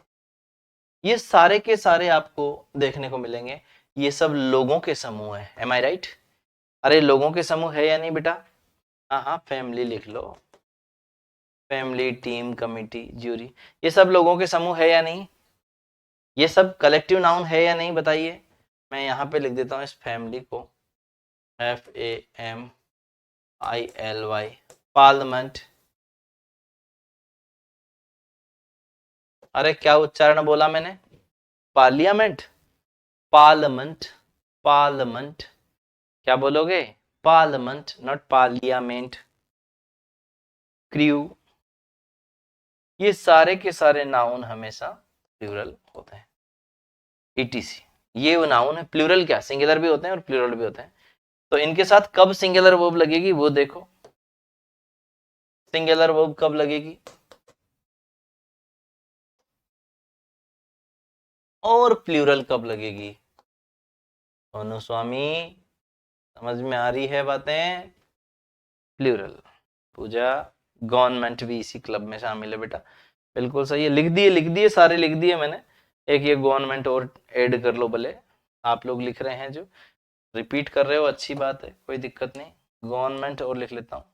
ये सारे के सारे आपको देखने को मिलेंगे, ये सब लोगों के समूह है। एम आई राइट? अरे लोगों के समूह है या नहीं बेटा? हाँ हाँ, फैमिली लिख लो, फैमिली, टीम, कमिटी, ज्यूरी, ये सब लोगों के समूह है या नहीं? ये सब कलेक्टिव नाउन है या नहीं बताइए? मैं यहाँ पे लिख देता हूँ इस फैमिली को FAMILY, पार्लियामेंट। अरे क्या उच्चारण बोला मैंने? Parliament, parliament, parliament. क्या बोलोगे? Parliament, not parliament. क्रू, ये सारे के सारे नाउन हमेशा प्लूरल होते हैं। ईटीसी, ये वो नाउन है प्लूरल, क्या सिंगुलर भी होते हैं और प्लूरल भी होते हैं। तो इनके साथ कब सिंगुलर वर्ब लगेगी वो देखो, सिंगुलर वर्ब कब लगेगी और प्लूरल कब लगेगी? सोनू स्वामी, समझ में आ रही है बातें? प्लूरल। पूजा, गवर्नमेंट भी इसी क्लब में शामिल है बेटा, बिल्कुल सही है, लिख दिए सारे लिख दिए मैंने। एक ये गवर्नमेंट और ऐड कर लो भले, आप लोग लिख रहे हैं जो रिपीट कर रहे हो, अच्छी बात है, कोई दिक्कत नहीं। गवर्नमेंट और लिख लेता हूँ,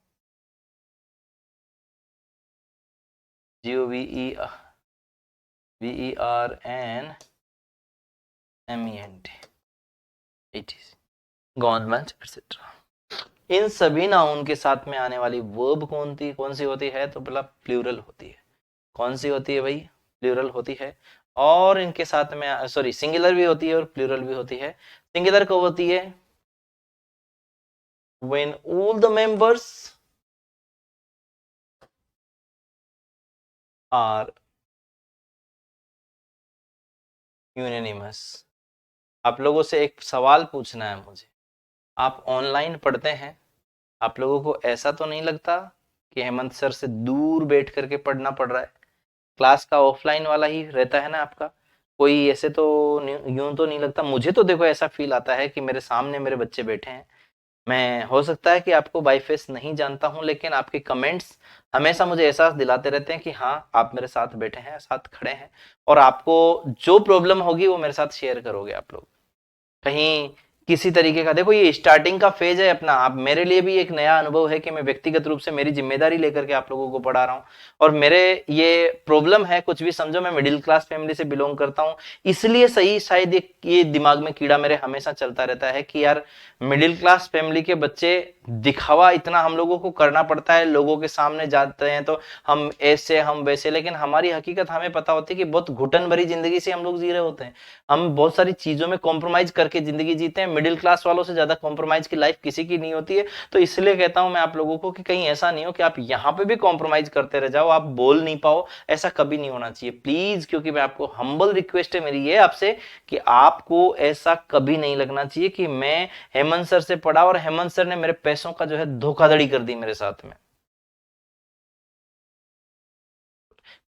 GOVERNMENT, गवर्नमेंट एक्सेट्रा। इन सभी नाउन के साथ में आने वाली वर्ब कौन सी होती है? तो बोला प्लूरल होती है। कौन सी होती है भाई? प्लूरल होती है। और इनके साथ में सॉरी सिंगुलर भी होती है और प्लूरल भी होती है। सिंगुलर कब होती है? when all the members are unanimous। आप लोगों से एक सवाल पूछना है मुझे, आप ऑनलाइन पढ़ते हैं, आप लोगों को ऐसा तो नहीं लगता कि हेमंत सर से दूर बैठ करके पढ़ना पड़ रहा है? क्लास का ऑफलाइन वाला ही रहता है ना आपका, कोई ऐसे तो यूं तो नहीं लगता? मुझे तो देखो ऐसा फील आता है कि मेरे सामने मेरे बच्चे बैठे हैं। मैं हो सकता है कि आपको बाई फेस नहीं जानता हूं, लेकिन आपके कमेंट्स हमेशा मुझे एहसास दिलाते रहते हैं कि हाँ आप मेरे साथ बैठे हैं, साथ खड़े हैं, और आपको जो प्रॉब्लम होगी वो मेरे साथ शेयर करोगे आप लोग। कहीं किसी तरीके का, देखो ये स्टार्टिंग का फेज है अपना, आप मेरे लिए भी एक नया अनुभव है कि मैं व्यक्तिगत रूप से मेरी जिम्मेदारी लेकर के आप लोगों को पढ़ा रहा हूँ। और मेरे ये प्रॉब्लम है, कुछ भी समझो, मैं मिडिल क्लास फैमिली से बिलोंग करता हूँ, इसलिए सही शायद ये दिमाग में कीड़ा मेरे हमेशा चलता रहता है कि यार मिडिल क्लास फैमिली के बच्चे, दिखावा इतना हम लोगों को करना पड़ता है, लोगों के सामने जाते हैं तो हम ऐसे हम वैसे, लेकिन हमारी हकीकत हमें पता होती है कि बहुत घुटन भरी जिंदगी से हम लोग जी रहे होते हैं। हम बहुत सारी चीजों में कॉम्प्रोमाइज करके जिंदगी जीते हैं, मिडिल क्लास वालों से ज्यादा कॉम्प्रोमाइज की लाइफ किसी की नहीं होती है। तो इसलिए कहता हूं मैं आप लोगों को कि कहीं ऐसा नहीं हो कि आप यहाँ पे भी कॉम्प्रोमाइज करते रह जाओ, आप बोल नहीं पाओ, ऐसा कभी नहीं होना चाहिए प्लीज। क्योंकि मैं आपको हम्बल रिक्वेस्ट है मेरी ये आपसे कि आपको ऐसा कभी नहीं लगना चाहिए कि मैं हेमंत सर से पढ़ा और हेमंत सर ने मेरे पैसों का जो है धोखाधड़ी कर दी मेरे साथ में।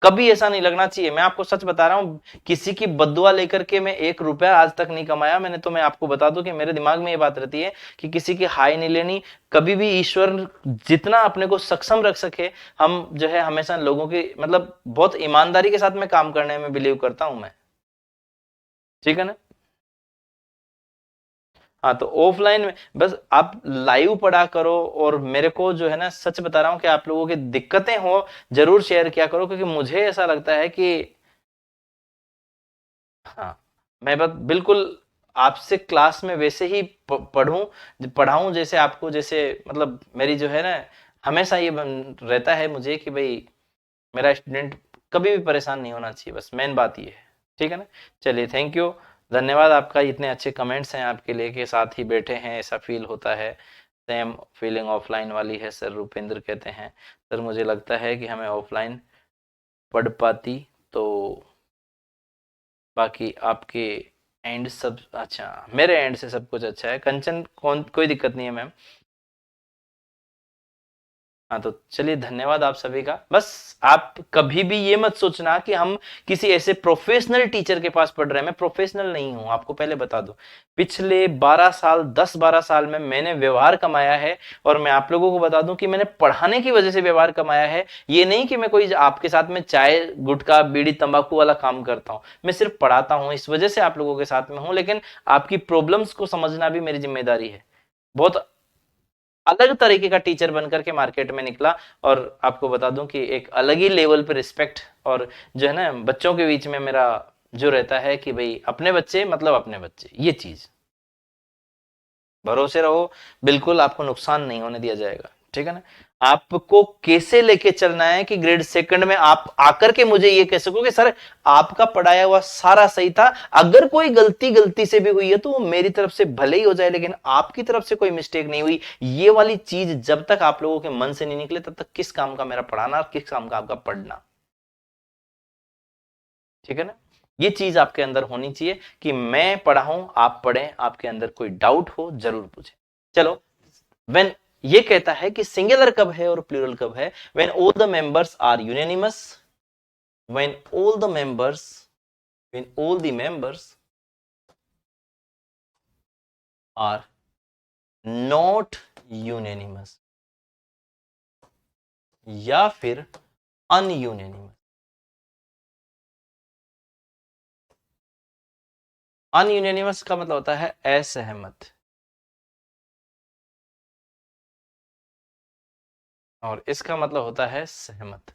कभी ऐसा नहीं लगना चाहिए। मैं आपको सच बता रहा हूं, किसी की बद्दुआ लेकर के मैं 1 रुपया आज तक नहीं कमाया मैंने। तो मैं आपको बता दूं कि मेरे दिमाग में ये बात रहती है कि किसी की हाय नहीं लेनी। कभी भी ईश्वर जितना अपने को सक्षम रख सके, हम जो है हमेशा लोगों की मतलब बहुत ईमानदारी के साथ में काम करने में बिलीव करता हूं मैं। ठीक है ना। हाँ, तो ऑफलाइन में बस आप लाइव पढ़ा करो। और मेरे को जो है ना, सच बता रहा हूँ कि आप लोगों की दिक्कतें हो जरूर शेयर किया करो, क्योंकि मुझे ऐसा लगता है कि हाँ, मैं बस बिल्कुल आपसे क्लास में वैसे ही पढ़ाऊं जैसे आपको, जैसे मतलब मेरी जो है ना, हमेशा ये रहता है मुझे कि भाई मेरा स्टूडेंट कभी भी परेशान नहीं होना चाहिए, बस मेन बात ये है। ठीक है ना। चलिए, थैंक यू, धन्यवाद आपका। इतने अच्छे कमेंट्स हैं आपके लिए कि साथ ही बैठे हैं, ऐसा फील होता है। सेम फीलिंग ऑफलाइन वाली है सर, रुपेंद्र कहते हैं। सर मुझे लगता है कि हमें ऑफलाइन पढ़ पाती तो। बाकी आपके एंड सब अच्छा, मेरे एंड से सब कुछ अच्छा है कंचन, कोई दिक्कत नहीं है मैम। हाँ, तो चलिए, धन्यवाद आप सभी का। बस आप कभी भी ये मत सोचना कि हम किसी ऐसे प्रोफेशनल टीचर के पास पढ़ रहे हैं। मैं प्रोफेशनल नहीं हूं, आपको पहले बता दूं। पिछले 12 साल, 10-12 साल में मैंने व्यवहार कमाया है। और मैं आप लोगों को बता दूं कि मैंने पढ़ाने की वजह से व्यवहार कमाया है। ये नहीं कि मैं कोई आपके साथ में चाय गुटखा बीड़ी तंबाकू वाला काम करता हूं। मैं सिर्फ पढ़ाता हूं, इस वजह से आप लोगों के साथ में हूं। लेकिन आपकी प्रॉब्लम्स को समझना भी मेरी जिम्मेदारी है। बहुत अलग तरीके का टीचर बनकर के मार्केट में निकला। और आपको बता दूं कि एक अलग ही लेवल पे रिस्पेक्ट, और जो है ना बच्चों के बीच में मेरा जो रहता है कि भाई अपने बच्चे मतलब अपने बच्चे, ये चीज भरोसे रहो, बिल्कुल आपको नुकसान नहीं होने दिया जाएगा। ठीक है ना। आपको कैसे लेके चलना है कि ग्रेड सेकंड में आप आकर के मुझे ये कह सको कि सर आपका पढ़ाया हुआ सारा सही था, अगर कोई गलती से भी हुई है तो वो मेरी तरफ से भले ही हो जाए, लेकिन आपकी तरफ से कोई मिस्टेक नहीं हुई। ये वाली चीज जब तक आप लोगों के मन से नहीं निकले, तब तक किस काम का मेरा पढ़ाना और किस काम का आपका पढ़ना। ठीक है ना। ये चीज आपके अंदर होनी चाहिए कि मैं पढ़ाऊं, आप पढ़ें, आपके अंदर कोई डाउट हो जरूर पूछें। चलो, व्हेन ये कहता है कि सिंगुलर कब है और प्लूरल कब है। When all the members are unanimous, when all the members, when all the members are not unanimous, या फिर अनयूनानिमस। अनयूनानिमस का मतलब होता है असहमत, और इसका मतलब होता है सहमत।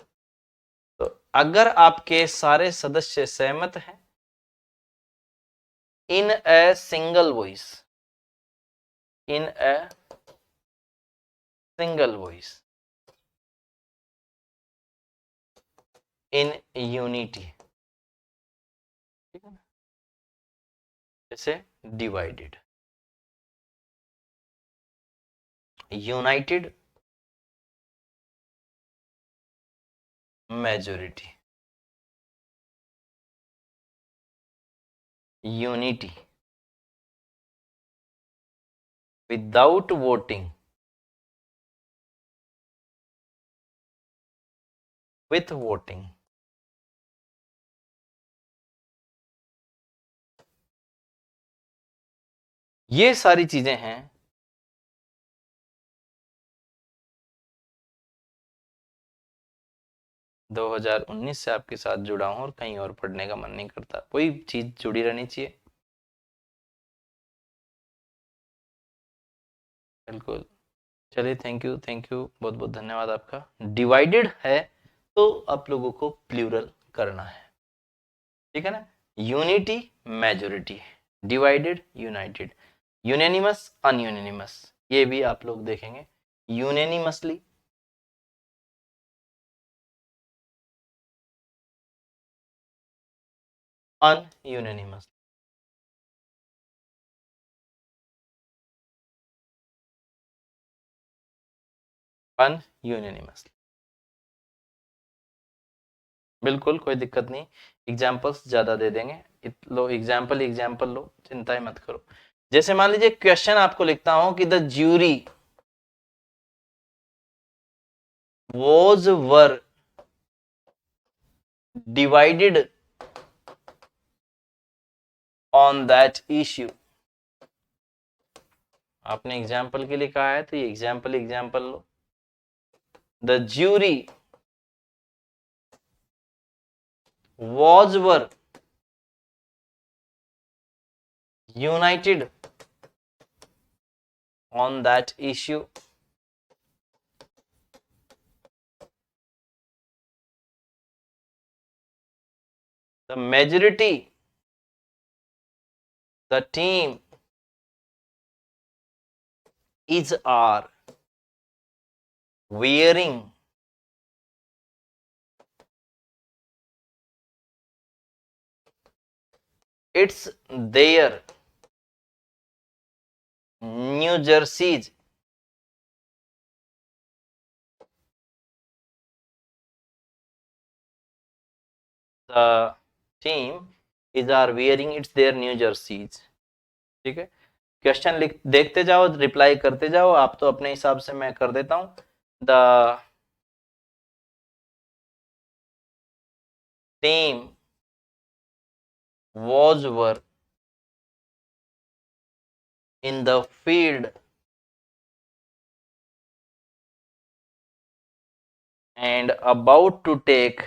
तो अगर आपके सारे सदस्य सहमत हैं in a single voice, in a single voice, in unity, ठीक है ना, जैसे divided, united, majority, unity, without voting, with voting. ये सारी चीजें हैं। 2019 से आपके साथ जुड़ा हूं और कहीं और पढ़ने का मन नहीं करता, कोई चीज जुड़ी रहनी चाहिए। बिल्कुल। चलिए, थैंक यू, थैंक यू, बहुत बहुत धन्यवाद आपका। डिवाइडेड है तो आप लोगों को प्लूरल करना है। ठीक है ना। Unity, majority, divided, united, unanimous, ununanimous, ये भी आप लोग देखेंगे। Unanimously, ununanimous, ununanimous. बिल्कुल कोई दिक्कत नहीं, एग्जाम्पल्स ज्यादा दे देंगे। लो एग्जाम्पल, एग्जाम्पल लो, चिंता ही मत करो। जैसे मान लीजिए क्वेश्चन आपको लिखता हूं कि the jury was were divided on that issue. आपने एग्जाम्पल के लिए कहा है तो ये example low. The jury were united on that issue. The majority, the team are wearing it's their New jerseys. The team are wearing it's their New jerseys. ठीक है, question लिख देखते जाओ, रिप्लाई करते जाओ आप, तो अपने हिसाब से मैं कर देता हूं. The team were in the field and about to take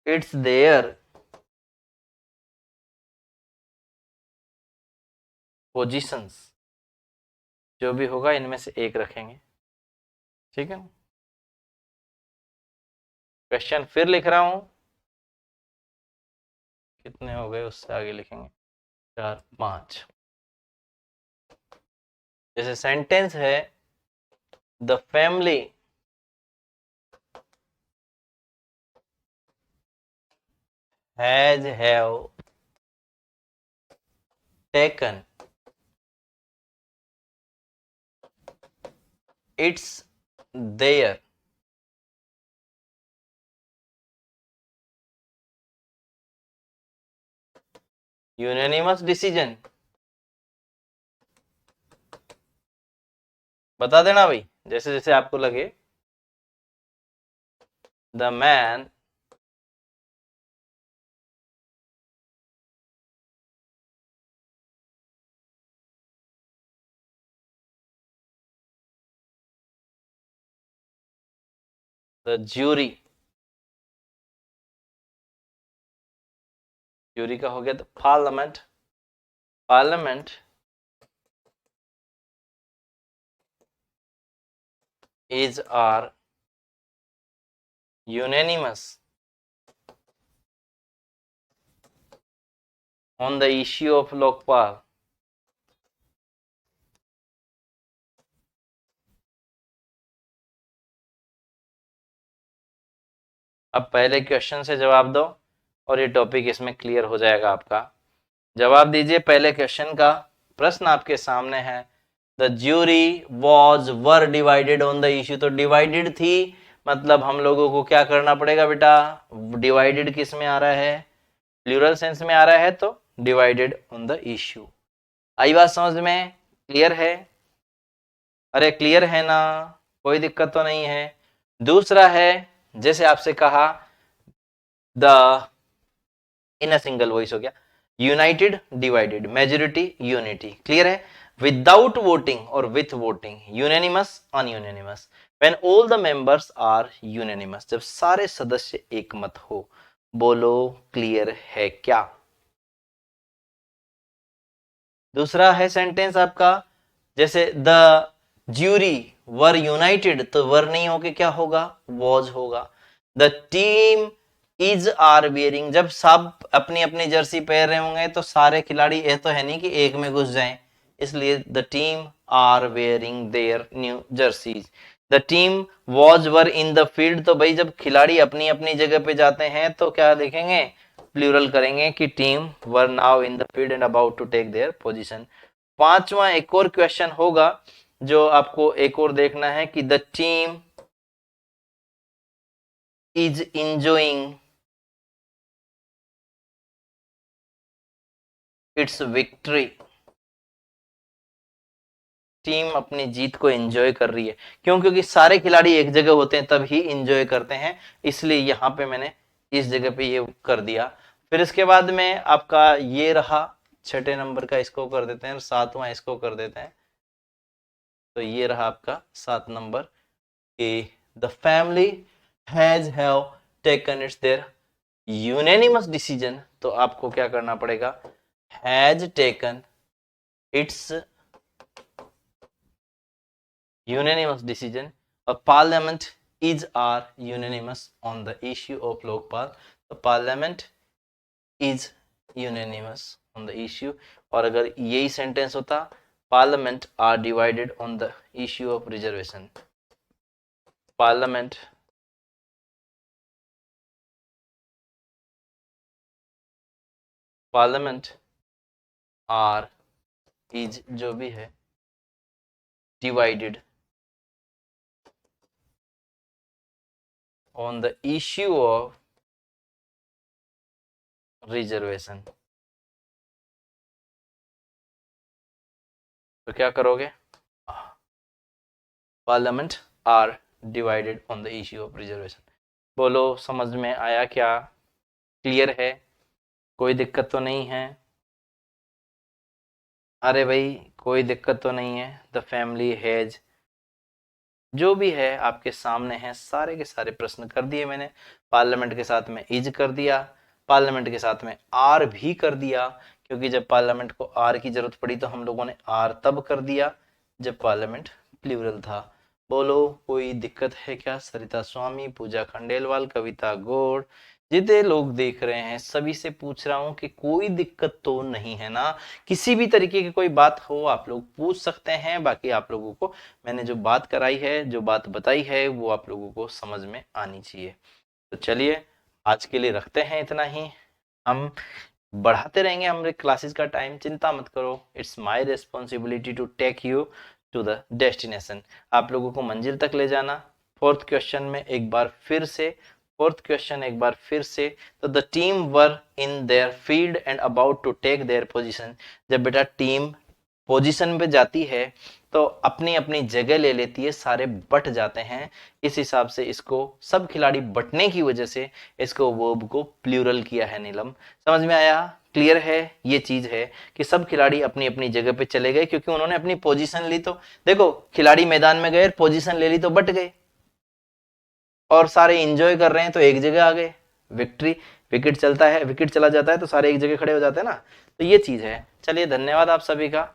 it's their positions. जो भी होगा इनमें से एक रखेंगे. ठीक है, क्वेश्चन फिर लिख रहा हूं, कितने हो गए उससे आगे लिखेंगे, 4 5. जैसे सेंटेंस है, the family have taken it's their unanimous decision. बता देना भाई जैसे जैसे आपको लगे. The man the jury, jury का हो गया तो parliament, parliament is are unanimous on the issue of Lokpal. अब पहले क्वेश्चन से जवाब दो और ये टॉपिक इसमें क्लियर हो जाएगा आपका. जवाब दीजिए पहले क्वेश्चन का. प्रश्न आपके सामने है, the jury were divided on the issue. तो डिवाइडेड थी, मतलब हम लोगों को क्या करना पड़ेगा बेटा, डिवाइडेड किस में आ रहा है, प्लूरल सेंस में आ रहा है, तो डिवाइडेड ऑन द इश्यू. आई बात समझ में, क्लियर है? अरे क्लियर है ना, कोई दिक्कत तो नहीं है. दूसरा है, जैसे आपसे कहा, the in a single voice हो गया, united divided, majority unity. Clear है? विदाउट वोटिंग और with voting, unanimous ununanimous. When all the members are unanimous, जब सारे सदस्य एकमत हो. बोलो क्लियर है क्या? दूसरा है सेंटेंस आपका, जैसे द ज्यूरी वर यूनाइटेड, तो वर नहीं होके क्या होगा, वॉज होगा. The team is are wearing, जब सब अपनी अपनी जर्सी पहन रहे होंगे तो सारे खिलाड़ी, ये तो है नहीं कि एक में घुस जाएं, इसलिए the team are wearing their new jerseys. The team was were in the field, तो भाई जब खिलाड़ी अपनी अपनी जगह पे जाते हैं तो क्या लिखेंगे, प्लूरल करेंगे कि team were now in the field and about to take their position. पांचवा एक और क्वेश्चन होगा जो आपको एक और देखना है कि the team is enjoying it's victory. Team अपनी जीत को एंजॉय कर रही है। क्यों? क्योंकि सारे खिलाड़ी एक जगह होते हैं तब ही एंजॉय करते हैं, इसलिए यहाँ पे मैंने इस जगह पे ये कर दिया। फिर इसके बाद में आपका ये रहा 6 नंबर का, इसको कर देते हैं, 7वां इसको कर देते हैं। तो ये रहा आपका 7 नंबर कि the family has have taken its their unanimous decision. तो आपको क्या करना पड़ेगा? Has taken its unanimous decision. A parliament is are unanimous on the issue of Lokpal. The parliament is unanimous on the issue. और अगर यही sentence होता, parliament are divided on the issue of reservation. parliament are is जो भी है divided on the issue of reservation. तो क्या करोगे? Parliament are divided on the issue of reservation. बोलो समझ में आया क्या? क्लियर है? कोई दिक्कत तो नहीं है? अरे भाई कोई दिक्कत तो नहीं है? द फैमिली हैज जो भी है आपके सामने है, सारे के सारे प्रश्न कर दिए मैंने। पार्लियामेंट के साथ में इज कर दिया, पार्लियामेंट के साथ में आर भी कर दिया, क्योंकि जब पार्लियामेंट को आर की जरूरत पड़ी तो हम लोगों ने आर तब कर दिया जब पार्लियामेंट प्लूरल था। बोलो कोई दिक्कत है क्या? सरिता स्वामी, पूजा खंडेलवाल, कविता गौड़, जितने लोग देख रहे हैं सभी से पूछ रहा हूं कि कोई दिक्कत तो नहीं है ना? किसी भी तरीके की कोई बात हो आप लोग पूछ सकते हैं। बाकी आप लोगों को मैंने जो बात कराई है, जो बात बताई है, वो आप लोगों को समझ में आनी चाहिए। तो चलिए आज के लिए रखते हैं इतना ही। हम बढ़ाते रहेंगे हमारे क्लासेस का टाइम, चिंता मत करो। It's my responsibility to take you to the destination. आप लोगों को मंजिल तक ले जाना। फोर्थ क्वेश्चन एक बार फिर से, तो the team were in their field and about to take their position. जब बेटा टीम पोजीशन पे जाती है तो अपनी अपनी जगह ले लेती है, सारे बट जाते हैं। इस हिसाब से इसको सब खिलाड़ी बटने की वजह से इसको वर्ब को प्लूरल किया है। नीलम समझ में आया? क्लियर है? ये चीज है कि सब खिलाड़ी अपनी अपनी जगह पे चले गए क्योंकि उन्होंने अपनी पोजीशन ली। तो देखो खिलाड़ी मैदान में गए, पोजीशन ले ली तो बट गए, और सारे एंजॉय कर रहे हैं तो एक जगह आ गए। विकेट चलता है, विकेट चला जाता है तो सारे एक जगह खड़े हो जाते हैं ना। तो ये चीज है। चलिए धन्यवाद आप सभी का।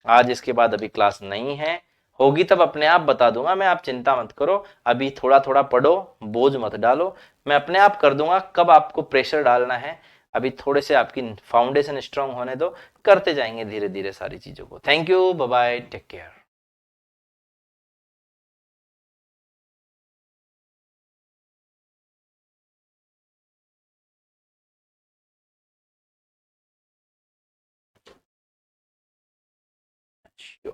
आज इसके बाद अभी क्लास नहीं है, होगी तब अपने आप बता दूंगा मैं, आप चिंता मत करो। अभी थोड़ा थोड़ा पढ़ो, बोझ मत डालो, मैं अपने आप कर दूंगा कब आपको प्रेशर डालना है। अभी थोड़े से आपकी फाउंडेशन स्ट्रांग होने दो, करते जाएंगे धीरे धीरे सारी चीजों को। Thank you, bye bye, take care. Sure.